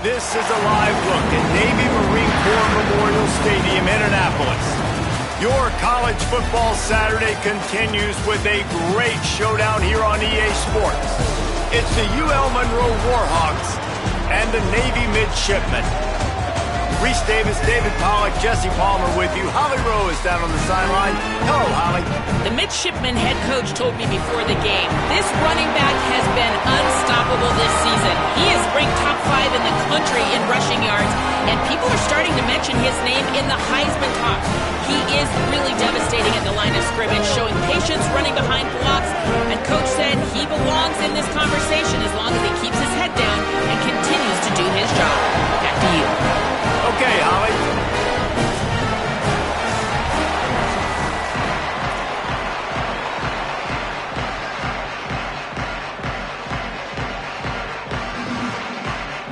This is a live look at Navy Marine Corps Memorial Stadium in Annapolis. Your college football Saturday continues with a great showdown here on EA Sports. It's the UL Monroe Warhawks and the Navy Midshipmen. Reese Davis, David Pollack, Jesse Palmer with you. Holly Rowe is down on the sideline. Hello, Holly. The midshipman head coach told me before the game, this running back has been unstoppable this season. He is ranked top 5 in the country in rushing yards, and people are starting to mention his name in the Heisman talk. He is really devastating at the line of scrimmage, showing patience, running behind blocks, and coach said he belongs in this conversation as long as he keeps his head down and continues to do his job. Back to you. Okay, Holly.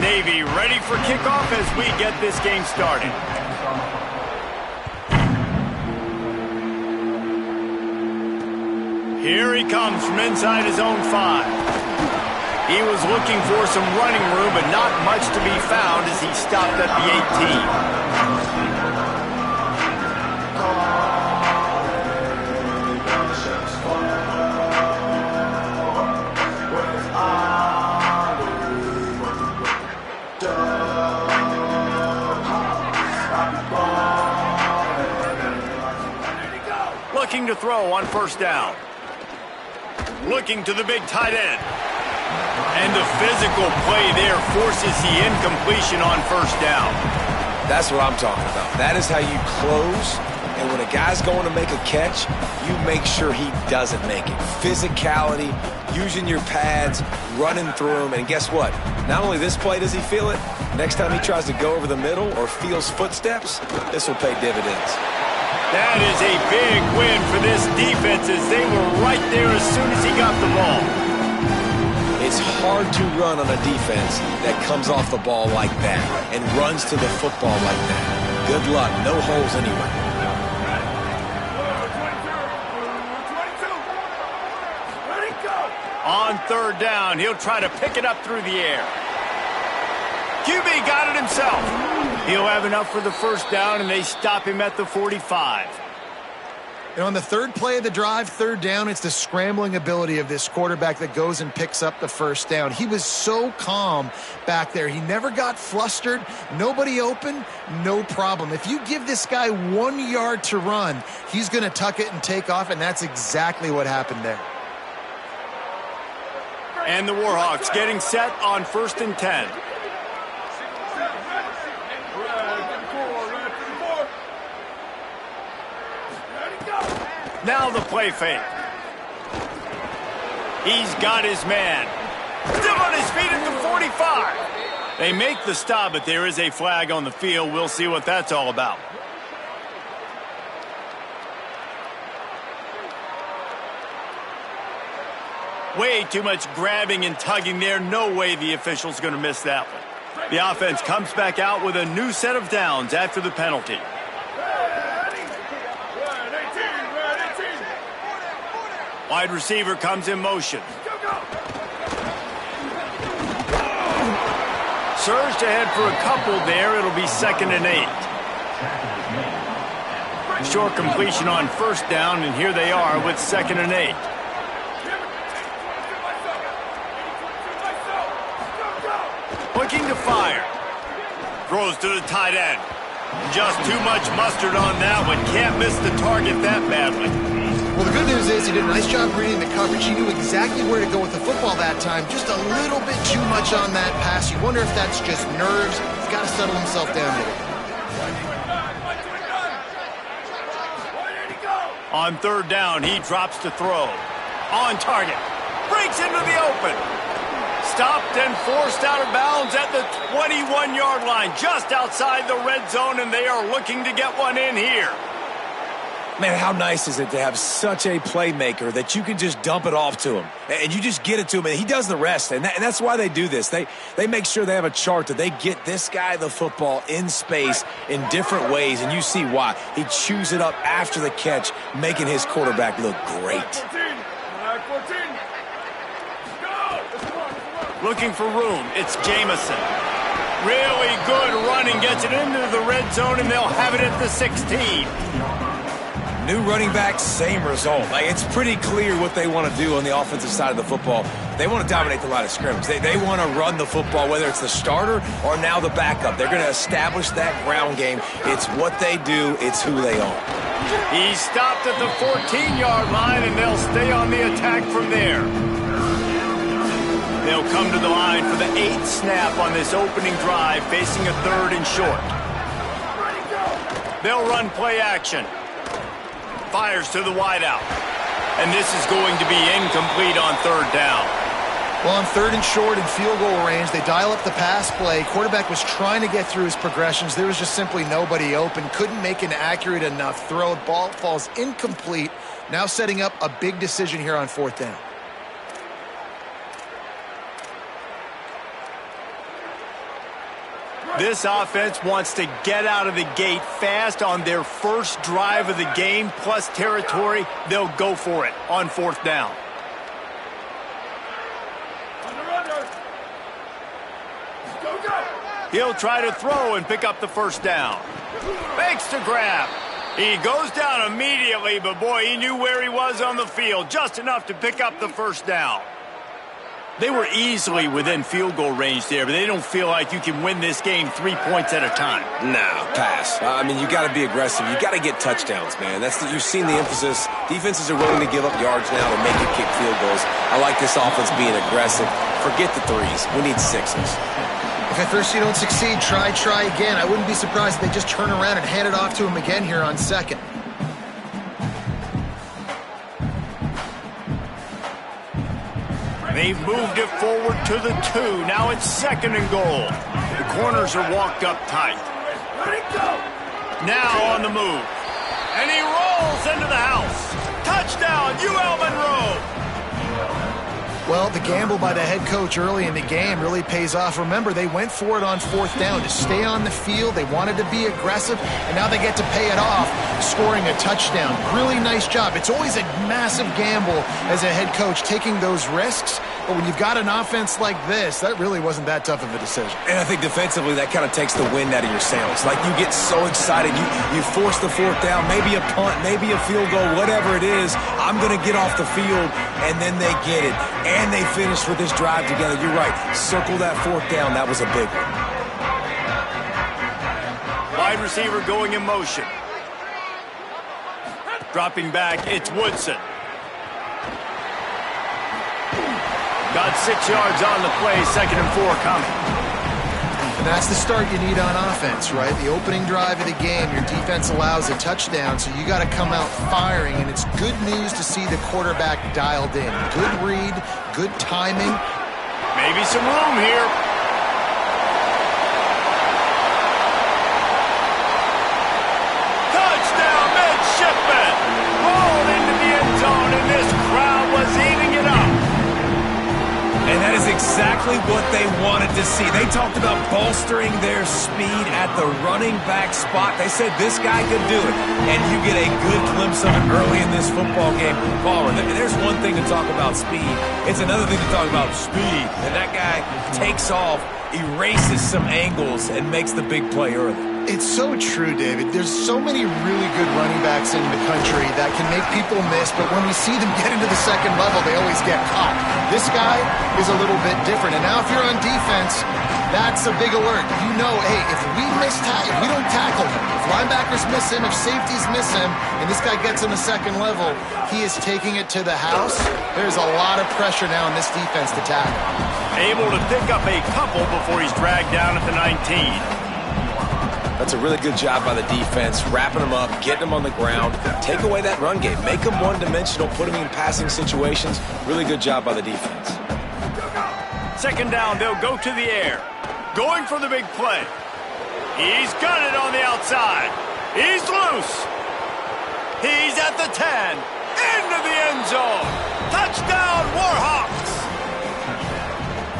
Navy ready for kickoff as we get this game started. Here he comes from inside his own 5. He was looking for some running room, but not much to be found as he stopped at the 18. Looking to throw on first down. Looking to the big tight end. And the physical play there forces the incompletion on first down. That's what I'm talking about. That is how you close. And when a guy's going to make a catch, you make sure he doesn't make it. Physicality, using your pads, running through him. And guess what? Not only this play does he feel it, next time he tries to go over the middle or feels footsteps, this will pay dividends. That is a big win for this defense as they were right there as soon as he got the ball. It's hard to run on a defense that comes off the ball like that and runs to the football like that. Good luck. No holes anywhere. On third down, he'll try to pick it up through the air. QB got it himself. He'll have enough for the first down, and they stop him at the 45. And on the third play of the drive, third down, it's the scrambling ability of this quarterback that goes and picks up the first down. He was so calm back there. He never got flustered. Nobody open, no problem. If you give this guy 1 yard to run, he's going to tuck it and take off, and that's exactly what happened there. And the Warhawks getting set on 1st and 10. Now the play fake. He's got his man. Still on his feet at the 45. They make the stop, but there is a flag on the field. We'll see what that's all about. Way too much grabbing and tugging there. No way the official's going to miss that one. The offense comes back out with a new set of downs after the penalty. Wide receiver comes in motion. Surged ahead for a couple there. It'll be 2nd and 8. Short completion on first down, and here they are with 2nd and 8. Looking to fire. Throws to the tight end. Just too much mustard on that one. Can't miss the target that badly. Well, the good news is he did a nice job reading the coverage. He knew exactly where to go with the football that time. Just a little bit too much on that pass. You wonder if that's just nerves. He's got to settle himself down here. On third down, he drops to throw. On target. Breaks into the open. Stopped and forced out of bounds at the 21-yard line. Just outside the red zone, and they are looking to get one in here. Man, how nice is it to have such a playmaker that you can just dump it off to him, and you just get it to him, and he does the rest, and that's why they do this. They make sure they have a chart that they get this guy the football in space in different ways, and you see why. He chews it up after the catch, making his quarterback look great. Looking for room, it's Jamison. Really good running, gets it into the red zone, and they'll have it at the 16. New running back, same result. Like, it's pretty clear what they want to do on the offensive side of the football. They want to dominate the line of scrimmage. They want to run the football, whether it's the starter or now the backup. They're going to establish that ground game. It's what they do. It's who they are. He stopped at the 14-yard line, and they'll stay on the attack from there. They'll come to the line for the 8th snap on this opening drive, facing a 3rd and short. They'll run play action. Fires to the wideout. And this is going to be incomplete on 3rd down. Well, on 3rd and short and field goal range, they dial up the pass play. Quarterback was trying to get through his progressions. There was just simply nobody open. Couldn't make an accurate enough throw. Ball falls incomplete. Now setting up a big decision here on 4th down. This offense wants to get out of the gate fast on their first drive of the game, plus territory. They'll go for it on 4th down. He'll try to throw and pick up the 1st down. Fakes to grab. He goes down immediately, but boy, he knew where he was on the field, just enough to pick up the 1st down. They were easily within field goal range there, but they don't feel like you can win this game 3 points at a time. No, pass. I mean, you got to be aggressive. You got to get touchdowns, man. You've seen the emphasis. Defenses are willing to give up yards now to make you kick field goals. I like this offense being aggressive. Forget the 3s. We need 6s. If at first you don't succeed, try again. I wouldn't be surprised if they just turn around and hand it off to him again here on 2nd. They've moved it forward to the 2. Now it's 2nd and goal. The corners are walked up tight. Now on the move. And he rolls into the house. Touchdown, UL Monroe. Well, the gamble by the head coach early in the game really pays off. Remember, they went for it on 4th down to stay on the field. They wanted to be aggressive, and now they get to pay it off, scoring a touchdown. Really nice job. It's always a massive gamble as a head coach taking those risks, but when you've got an offense like this, that really wasn't that tough of a decision. And I think defensively, that kind of takes the wind out of your sails. Like, you get so excited. You force the 4th down, maybe a punt, maybe a field goal, whatever it is. I'm going to get off the field, and then they get it. And they finish with this drive together. You're right. Circle that 4th down. That was a big one. Wide receiver going in motion. Dropping back, it's Woodson. Got 6 yards on the play, 2nd and 4 coming. And that's the start you need on offense, right? The opening drive of the game, your defense allows a touchdown, so you got to come out firing, and it's good news to see the quarterback dialed in. Good read, good timing. Maybe some room here. Touchdown, midshipman! Rolled into the end zone, and this crowd was eating it up. And that is exactly what they wanted to see. They talked about bolstering their speed at the running back spot. They said this guy could do it. And you get a good glimpse of it early in this football game. Palmer, there's one thing to talk about speed. It's another thing to talk about speed. And that guy takes off, erases some angles, and makes the big play early. It's so true, David. There's so many really good running backs in the country that can make people miss, but when we see them get into the 2nd level, they always get caught. This guy is a little bit different. And now if you're on defense, that's a big alert. You know, hey, if we don't tackle him, if linebackers miss him, if safeties miss him, and this guy gets in the 2nd level, he is taking it to the house. There's a lot of pressure now in this defense to tackle. Able to pick up a couple before he's dragged down at the 19. That's a really good job by the defense, wrapping them up, getting them on the ground, take away that run game, make them one-dimensional, put them in passing situations. Really good job by the defense. 2nd down, they'll go to the air. Going for the big play. He's got it on the outside. He's loose. He's at the 10. Into the end zone. Touchdown, Warhawks.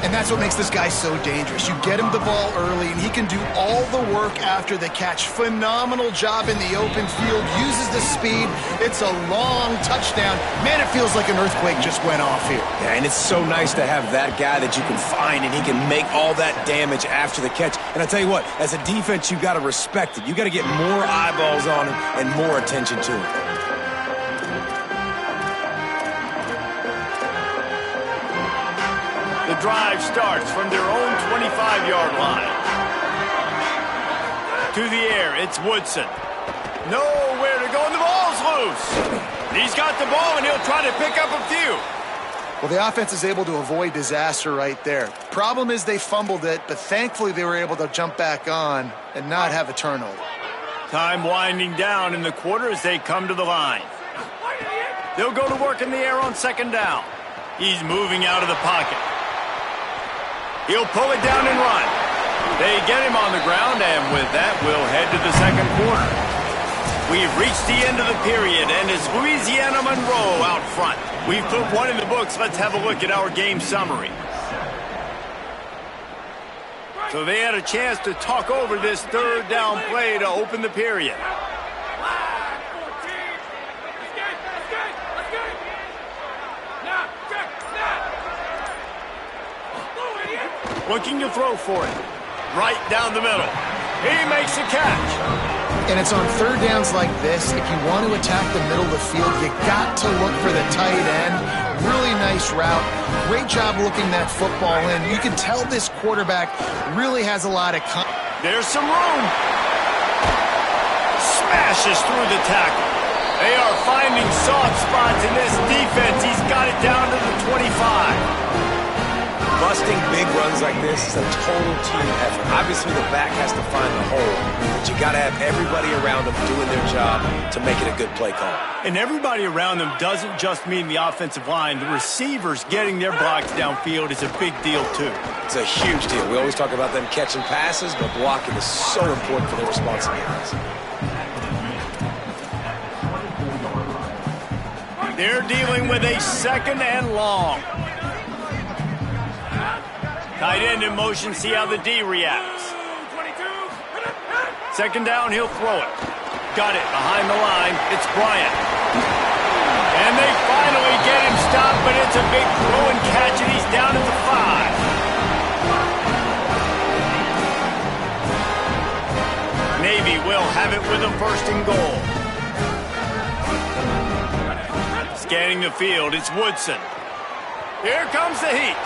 And that's what makes this guy so dangerous. You get him the ball early, and he can do all the work after the catch. Phenomenal job in the open field. Uses the speed. It's a long touchdown. Man, it feels like an earthquake just went off here. Yeah, and it's so nice to have that guy that you can find, and he can make all that damage after the catch. And I tell you what, as a defense, you got to respect it. You got to get more eyeballs on him and more attention to him. The drive starts from their own 25-yard line. To the air, it's Woodson. Nowhere to go, and the ball's loose. He's got the ball, and he'll try to pick up a few. Well, the offense is able to avoid disaster right there. Problem is they fumbled it, but thankfully they were able to jump back on and not have a turnover. Time winding down in the quarter as they come to the line. They'll go to work in the air on second down. He's moving out of the pocket. He'll pull it down and run. They get him on the ground, and with that, we'll head to the second quarter. We've reached the end of the period, and it's Louisiana Monroe out front. We've put one in the books. Let's have a look at our game summary. So they had a chance to talk over this third down play to open the period. Looking to throw for it. Right down the middle. He makes a catch. And it's on third downs like this, if you want to attack the middle of the field, you got to look for the tight end. Really nice route. Great job looking that football in. You can tell this quarterback really has a lot of There's some room. Smashes through the tackle. They are finding soft spots in this defense. He's got it down to the 25. Busting big runs like this is a total team effort. Obviously, the back has to find the hole, but you got to have everybody around them doing their job to make it a good play call. And everybody around them doesn't just mean the offensive line. The receivers getting their blocks downfield is a big deal, too. It's a huge deal. We always talk about them catching passes, but blocking is so important for their responsibilities. They're dealing with a second and long. Tight end in motion, see how the D reacts. Second down, he'll throw it. Got it behind the line. It's Bryant. And they finally get him stopped, but it's a big throw and catch, and he's down at the 5. Navy will have it with him first and goal. Scanning the field, it's Woodson. Here comes the heat.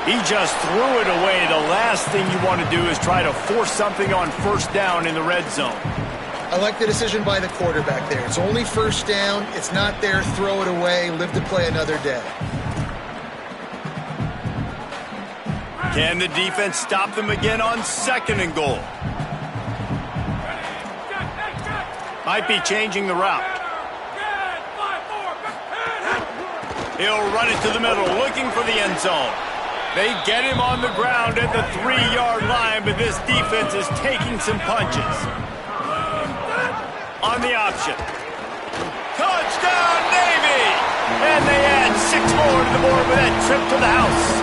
He just threw it away. The last thing you want to do is try to force something on first down in the red zone. I like the decision by the quarterback there. It's only first down. It's not there. Throw it away. Live to play another day. Can the defense stop them again on second and goal? Might be changing the route. He'll run it to the middle, looking for the end zone. They get him on the ground at the 3-yard line, but this defense is taking some punches. On the option. Touchdown, Navy! And they add 6 more to the board with that trip to the house.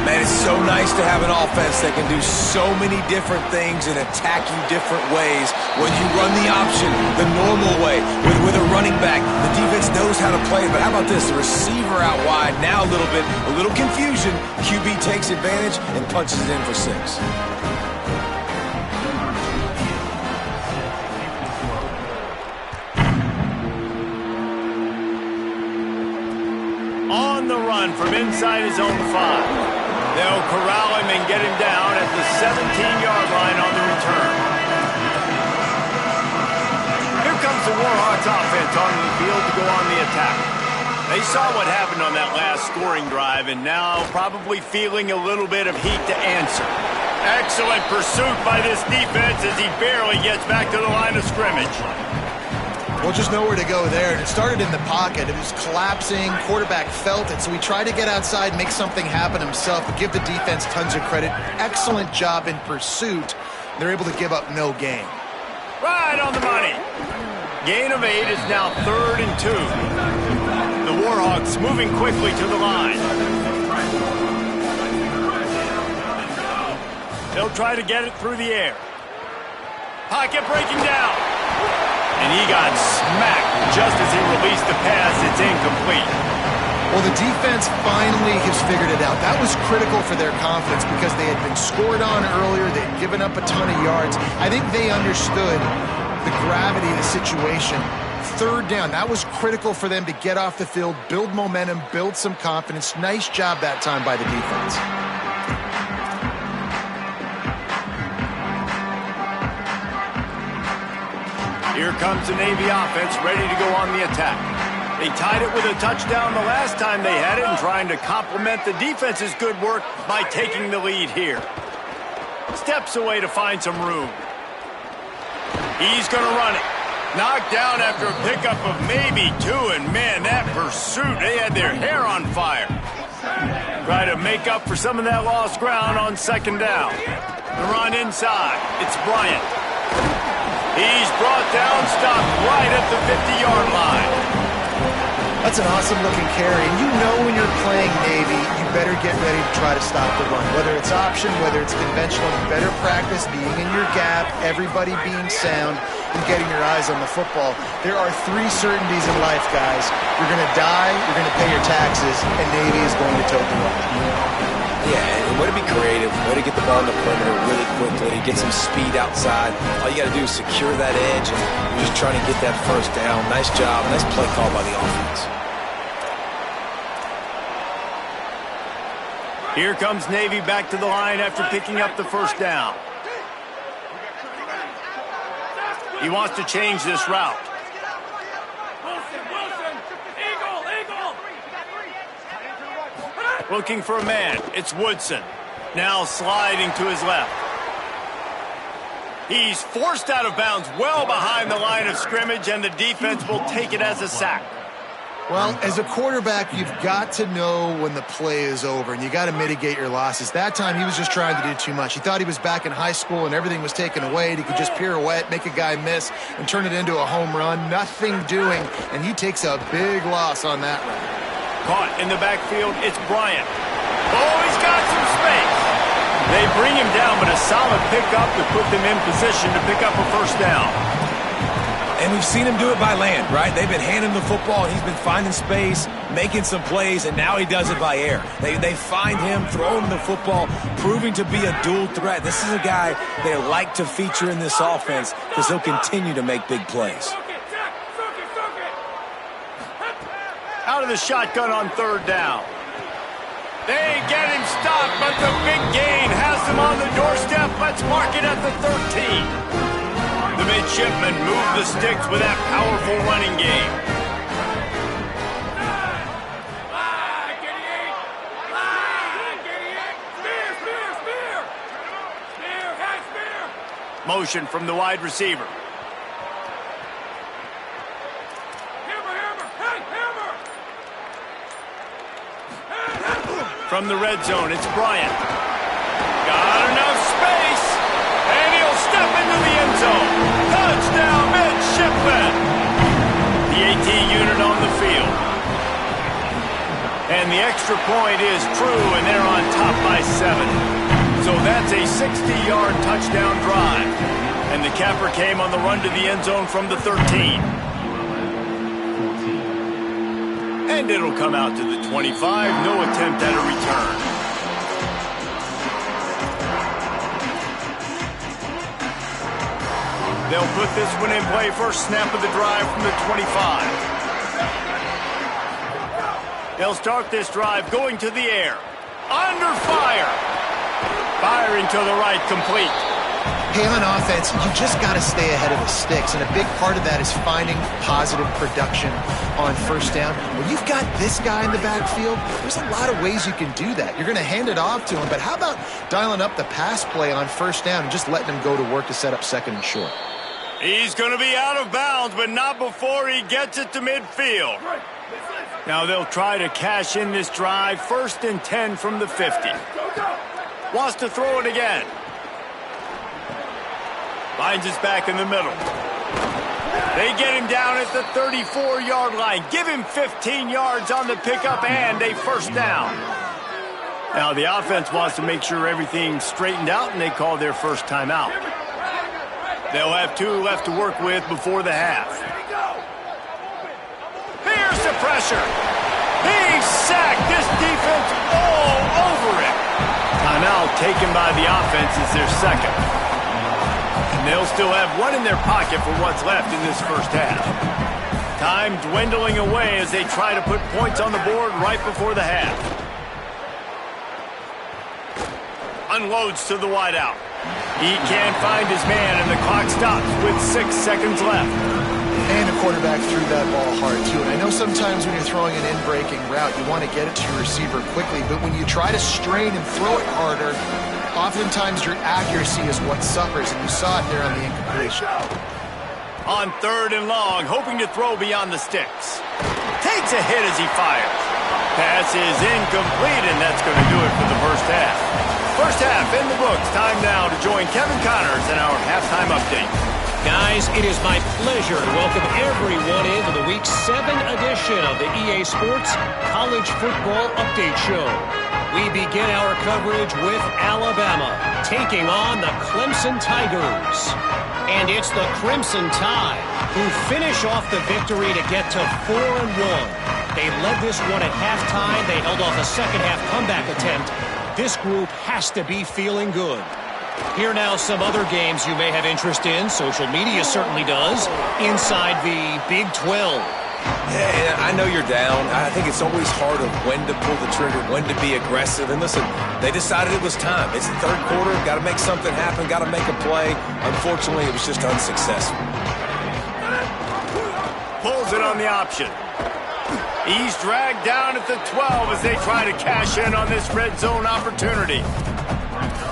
Man, it's so nice to have an offense that can do so many different things and attack you different ways. When you run the option, the normal way, with a running back, the defense knows how to play. But how about this? The receiver out wide, now a little confusion. QB takes advantage and punches it in for 6. On the run from inside his own 5. They'll corral him and get him down at the 17-yard line on the return. Here comes the Warhawks offense onto the field to go on the attack. They saw what happened on that last scoring drive and now probably feeling a little bit of heat to answer. Excellent pursuit by this defense as he barely gets back to the line of scrimmage. Well, just nowhere to go there. And it started in the pocket. It was collapsing. Quarterback felt it. So he tried to get outside, make something happen himself, but give the defense tons of credit. Excellent job in pursuit. They're able to give up no gain. Right on the money. Gain of 8 is now 3rd and 2. The Warhawks moving quickly to the line. They'll try to get it through the air. Pocket breaking down. And he got smacked just as he released the pass. It's incomplete. Well, the defense finally has figured it out. That was critical for their confidence because they had been scored on earlier. They had given up a ton of yards. I think they understood the gravity of the situation. Third down, that was critical for them to get off the field, build momentum, build some confidence. Nice job that time by the defense. Here comes the Navy offense ready to go on the attack. They tied it with a touchdown the last time they had it and trying to complement the defense's good work by taking the lead here. Steps away to find some room. He's going to run it. Knocked down after a pickup of maybe 2, and man, that pursuit, they had their hair on fire. Try to make up for some of that lost ground on second down. The run inside. It's Bryant. He's brought down, stopped right at the 50-yard line. That's an awesome-looking carry. And you know when you're playing Navy, you better get ready to try to stop the run. Whether it's option, whether it's conventional, you better practice being in your gap, everybody being sound, and getting your eyes on the football. There are 3 certainties in life, guys. You're going to die, you're going to pay your taxes, and Navy is going to tote the rock. Yeah, and way to be creative, way to get the ball in the perimeter really quickly, get some speed outside. All you got to do is secure that edge, and you're just trying to get that first down. Nice job, nice play call by the offense. Here comes Navy back to the line after picking up the first down. He wants to change this route. Looking for a man. It's Woodson. Now sliding to his left. He's forced out of bounds well behind the line of scrimmage, and the defense will take it as a sack. Well, as a quarterback, you've got to know when the play is over, and you got to mitigate your losses. That time, he was just trying to do too much. He thought he was back in high school and everything was taken away, and he could just pirouette, make a guy miss, and turn it into a home run. Nothing doing, and he takes a big loss on that run. Caught in the backfield, it's Bryant. Oh, he's got some space. They bring him down, but a solid pickup to put them in position to pick up a first down. And we've seen him do it by land, right? They've been handing the football, and he's been finding space, making some plays, and now he does it by air. They find him, throw him the football, proving to be a dual threat. This is a guy they like to feature in this offense because he'll continue to make big plays. Out of the shotgun on third down. They get him stopped, but the big gain has him on the doorstep. Let's mark it at the 13. The midshipmen move the sticks with that powerful running game. Motion from the wide receiver. From the red zone, it's Bryant. Got enough space, and he'll step into the end zone. Touchdown, midshipmen. The AT unit on the field. And the extra point is true, and they're on top by 7. So that's a 60-yard touchdown drive. And the capper came on the run to the end zone from the 13. And it'll come out to the 25. No attempt at a return. They'll put this one in play. First snap of the drive from the 25. They'll start this drive going to the air. Under fire. Firing to the right, complete. Hey, on offense, you just got to stay ahead of the sticks, and a big part of that is finding positive production on first down. When you've got this guy in the backfield, there's a lot of ways you can do that. You're going to hand it off to him, but how about dialing up the pass play on first down and just letting him go to work to set up second and short? He's going to be out of bounds, but not before he gets it to midfield. Now they'll try to cash in this drive. First and 10 from the 50. Wants to throw it again. Finds his back in the middle. They get him down at the 34-yard line. Give him 15 yards on the pickup and a first down. Now the offense wants to make sure everything's straightened out, and they call their first timeout. They'll have 2 left to work with before the half. Here's the pressure. He's sacked. This defense all over it. Timeout taken by the offense is their second. And they'll still have 1 in their pocket for what's left in this first half. Time dwindling away as they try to put points on the board right before the half. Unloads to the wideout. He can't find his man, and the clock stops with 6 seconds left. And the quarterback threw that ball hard, too. And I know sometimes when you're throwing an in-breaking route, you want to get it to your receiver quickly. But when you try to strain and throw it harder, oftentimes your accuracy is what suffers. And you saw it there on the incompletion. On 3rd and long, hoping to throw beyond the sticks. Takes a hit as he fires. Pass is incomplete, and that's going to do it for the first half. First half in the books. Time now to join Kevin Connors in our halftime update. Guys, it is my pleasure to welcome everyone into the Week 7 edition of the EA Sports College Football Update Show. We begin our coverage with Alabama taking on the Clemson Tigers. And it's the Crimson Tide who finish off the victory to get to 4-1. They led this one at halftime. They held off a second-half comeback attempt. This group has to be feeling good. Here now some other games you may have interest in. Social media certainly does. Inside the Big 12. Yeah, I know you're down. I think it's always hard of when to pull the trigger, when to be aggressive. And listen, they decided it was time. It's the 3rd quarter. Got to make something happen. Got to make a play. Unfortunately, it was just unsuccessful. Pulls it on the option. He's dragged down at the 12 as they try to cash in on this red zone opportunity.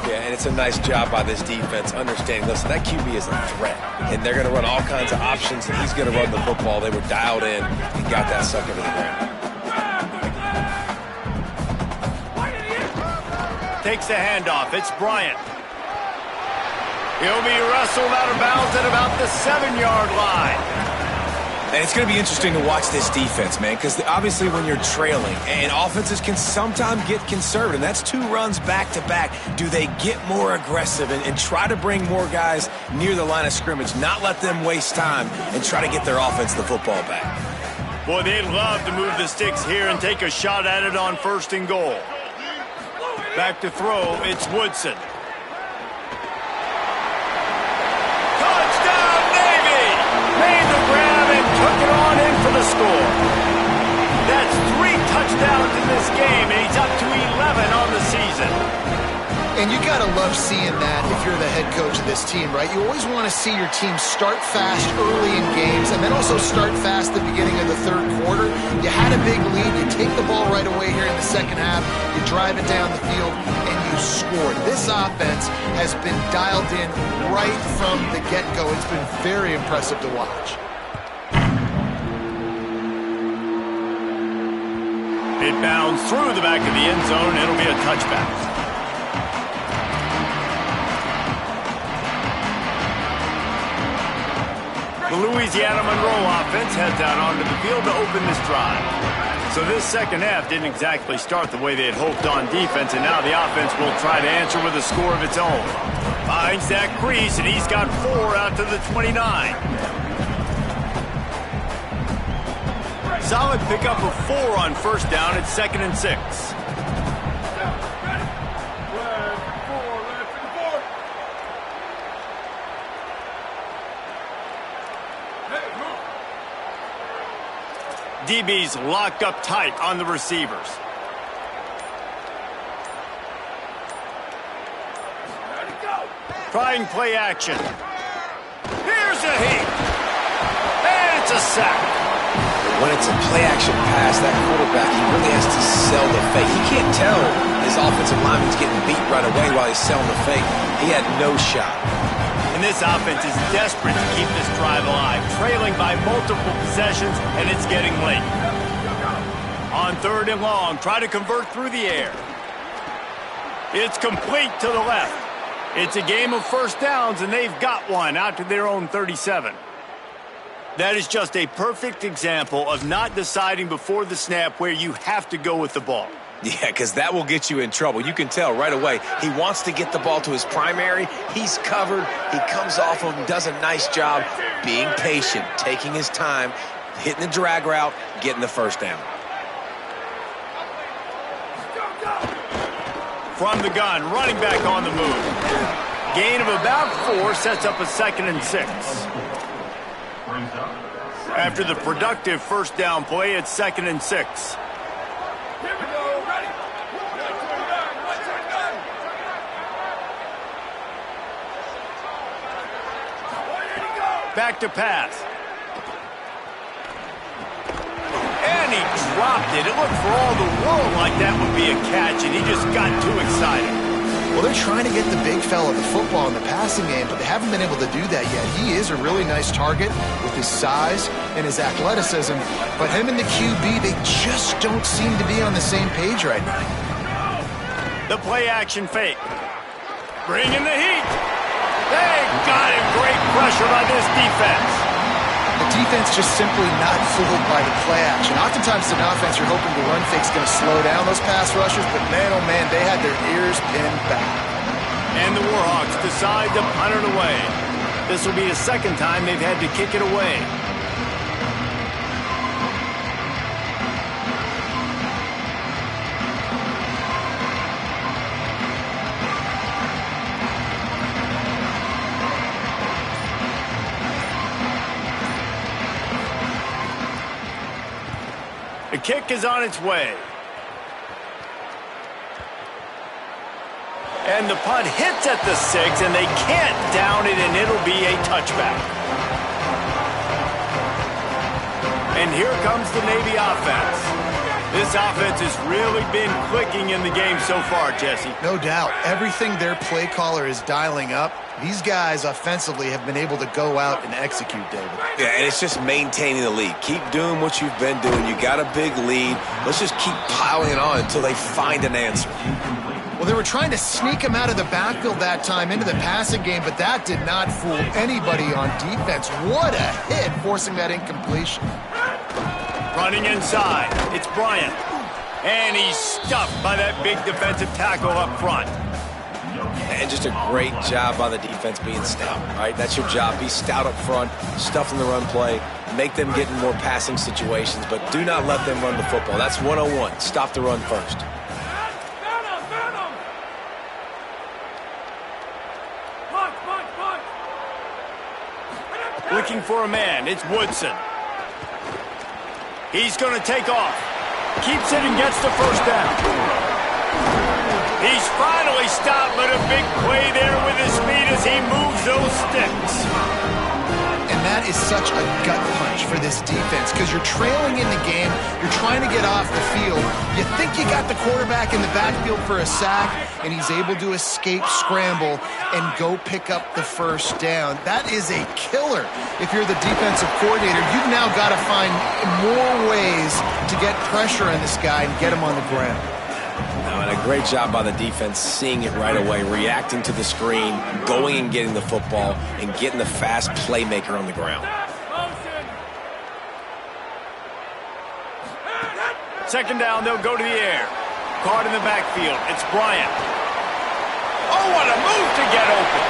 Yeah, and it's a nice job by this defense understanding, listen, that QB is a threat, and they're going to run all kinds of options, and he's going to run the football. They were dialed in and got that sucker to the ground. Takes the handoff. It's Bryant. He'll be wrestled out of bounds at about the 7-yard line. And it's going to be interesting to watch this defense, man, because obviously when you're trailing, and offenses can sometimes get conservative. That's 2 runs back-to-back. Do they get more aggressive and try to bring more guys near the line of scrimmage, not let them waste time, and try to get their offense the football back? Boy, they'd love to move the sticks here and take a shot at it on 1st and goal. Back to throw, it's Woodson. Touchdown, Navy! Made the grab and took it on in for the score. That's 3 touchdowns in this game, and he's up to 11 on the season. And you got to love seeing that if you're the head coach of this team, right? You always want to see your team start fast early in games and then also start fast at the beginning of the 3rd quarter. You had a big lead. You take the ball right away here in the 2nd half. You drive it down the field, and you score. This offense has been dialed in right from the get-go. It's been very impressive to watch. It bounds through the back of the end zone. It'll be a touchback. The Louisiana Monroe offense heads out onto the field to open this drive. So this second half didn't exactly start the way they had hoped on defense, and now the offense will try to answer with a score of its own. Finds that crease, and he's got 4 out to the 29. Solid pickup of 4 on 1st down. It's 2nd and 6. DB's locked up tight on the receivers. Trying play action. Here's a heat. And it's a sack. When it's a play-action pass, that quarterback, he really has to sell the fake. He can't tell his offensive lineman's getting beat right away while he's selling the fake. He had no shot. And this offense is desperate to keep this drive alive, trailing by multiple possessions, and it's getting late. On 3rd and long, try to convert through the air. It's complete to the left. It's a game of 1st downs, and they've got one out to their own 37. That is just a perfect example of not deciding before the snap where you have to go with the ball. Yeah, because that will get you in trouble. You can tell right away he wants to get the ball to his primary. He's covered. He comes off of him, does a nice job being patient, taking his time, hitting the drag route, getting the first down. From the gun, running back on the move. Gain of about 4 sets up a 2nd and 6. After the productive first down play, it's 2nd and 6. Back to pass. And he dropped it. It looked for all the world like that would be a catch, and he just got too excited. Well, they're trying to get the big fella the football in the passing game, but they haven't been able to do that yet. He is a really nice target with his size and his athleticism, but him and the QB, they just don't seem to be on the same page right now. The play-action fake. Bringing the heat. They got him. Great pressure by this defense. The defense just simply not fooled by the play action. Oftentimes, an offense, you're hoping the run fake's going to slow down those pass rushers, but man, oh man, they had their ears pinned back. And the Warhawks decide to punt it away. This will be the 2nd time they've had to kick it away. The kick is on its way. And the punt hits at the 6, and they can't down it, and it'll be a touchback. And here comes the Navy offense. This offense has really been clicking in the game so far, Jesse. No doubt. Everything their play caller is dialing up, these guys offensively have been able to go out and execute, David. Yeah, and it's just maintaining the lead. Keep doing what you've been doing. You got a big lead. Let's just keep piling on until they find an answer. Well, they were trying to sneak him out of the backfield that time into the passing game, but that did not fool anybody on defense. What a hit, forcing that incompletion. Running inside, it's Bryant. And he's stuffed by that big defensive tackle up front. And just a great job by the defense being stout, right? That's your job. Be stout up front, stuff in the run play, make them get in more passing situations, but do not let them run the football. That's 101. Stop the run first. Looking for a man, it's Woodson. He's going to take off. Keeps it and gets the first down. He's finally stopped, but a big play there with his feet as he moves those sticks. And that is such a gut punch for this defense because you're trailing in the game. You're trying to get off the field. You think you got the quarterback in the backfield for a sack, and he's able to escape, scramble, and go pick up the first down. That is a killer. If you're the defensive coordinator, you've now got to find more ways to get pressure on this guy and get him on the ground. And a great job by the defense seeing it right away, reacting to the screen, going and getting the football, and getting the fast playmaker on the ground. Second down, they'll go to the air. Caught in the backfield, it's Bryant. Oh, what a move to get open.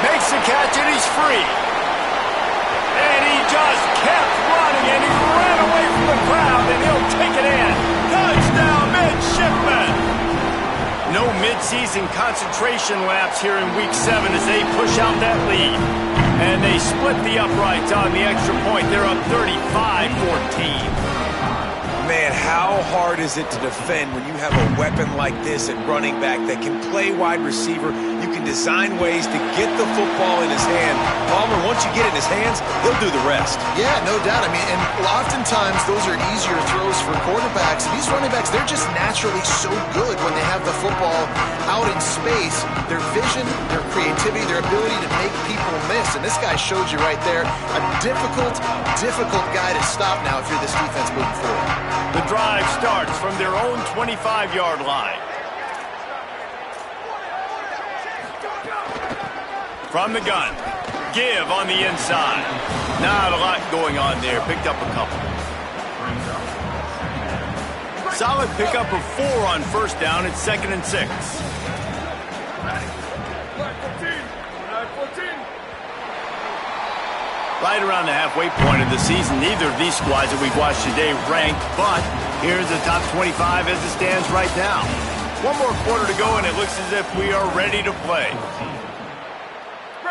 Makes the catch, and he's free. And he just kept running, and he ran away from the crowd, and he'll take it in. Touchdown, midshipman. No midseason concentration laps here in Week 7 as they push out that lead. And they split the uprights on the extra point. They're up 35-14. Man, how hard is it to defend when you have a weapon like this at running back that can play wide receiver? You can design ways to get the football in his hand. Palmer, once you get it in his hands, he'll do the rest. Yeah, no doubt. I mean, and oftentimes those are easier throws for quarterbacks. And these running backs, they're just naturally so good when they have the football out in space. Their vision, their creativity, their ability to make people miss. And this guy showed you right there, a difficult guy to stop now if you're this defense moving forward. The drive starts from their own 25-yard line. From the gun, give on the inside. Not a lot going on there. Picked up a couple. Solid pickup of 4 on first down. It's 2nd and 6. Right around the halfway point of the season, neither of these squads that we've watched today ranked, but here's the top 25 as it stands right now. One more quarter to go, and it looks as if we are ready to play.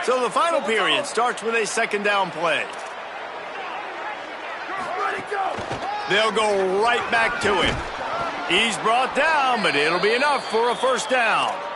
So the final period starts with a 2nd down play. They'll go right back to him. He's brought down, but it'll be enough for a 1st down.